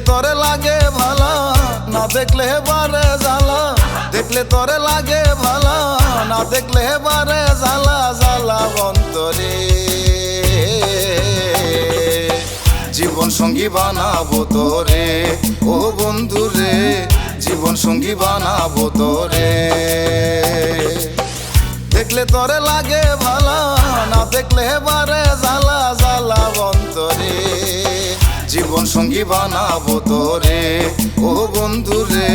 তোরে লাগে ভালা, না দেখলে বারে জ্বালা। দেখলে তোরে লাগে ভালা, না দেখলে বারে জ্বালা জ্বালা অন্তরে। জীবন সঙ্গী বানাবো তোরে ও বন্ধুরে, জীবন সঙ্গী বানাবো তোরে। দেখলে তোরে লাগে ভালা, না দেখলে বারে জ্বালা জ্বালা অন্তরে। জীবন সঙ্গী বানাবো তোরে ও বন্ধুরে,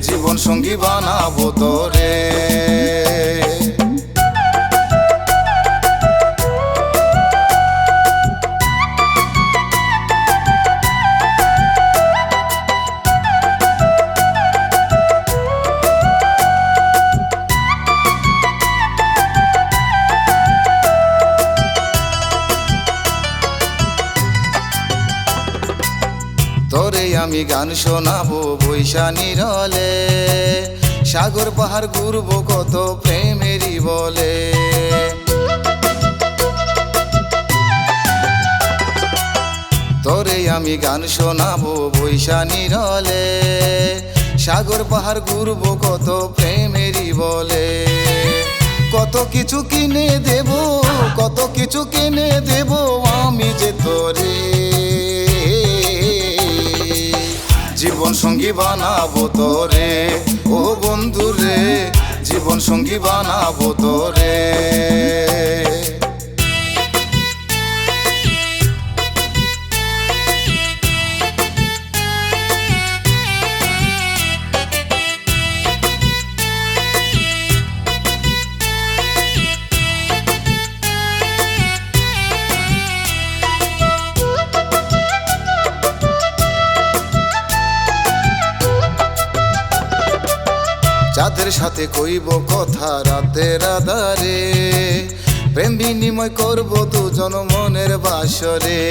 জীবন সঙ্গী বানাবো তোরে। তোরে আমি গান শোনাবো বৈশা নিরলে, সাগর পাহাড় ঘুরবো কত প্রেমেরই বলে। তোরে আমি গান শোনাবো বৈশা নিরলে, সাগর পাহাড় ঘুরবো কত প্রেমেরই বলে। কত কিছু কিনে দেব, কত কিছু কিনে দেব আমি যে তোরে। জীবন সঙ্গী বানাবো তোরে ও বন্ধুরে, জীবন সঙ্গী বানাবো তোরে। যাদের সাথে কইব কথা রাতের আধারে, প্রেম বিনিময় করব দুজন মনের বাসরে।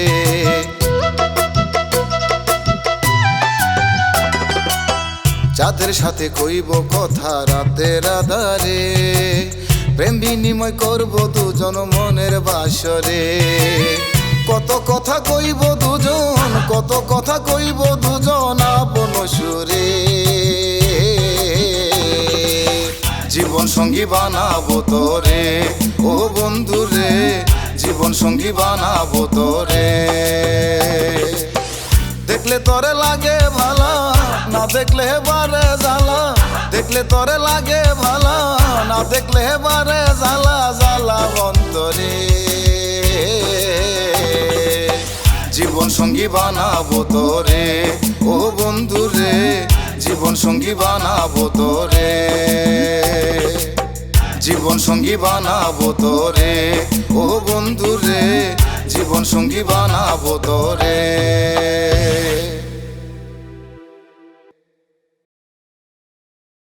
যাদের সাথে কইব কথা রাতের আধারে, প্রেম বিনিময় করব দুজন মনের বাসরে। কত কথা কইব দুজন, কত কথা কইব দুজন আপন সুরে। জীবন সঙ্গী বানাবো তোরে ও বন্ধুরে, জীবন সঙ্গী বানাবো তোরে। দেখলে তোরে লাগে ভালা, না দেখলে বারে জ্বালা। দেখলে তোরে লাগে ভালা, না দেখলে বারে জ্বালা জ্বালা অন্তরে। জীবন সঙ্গী বানাবো তোরে ও বন্ধুরে, জীবন সঙ্গী বানাবো তোরে। জীবন সঙ্গী বানাবো তোরে ও বন্ধুরে, জীবন সঙ্গী বানাবো তোরে।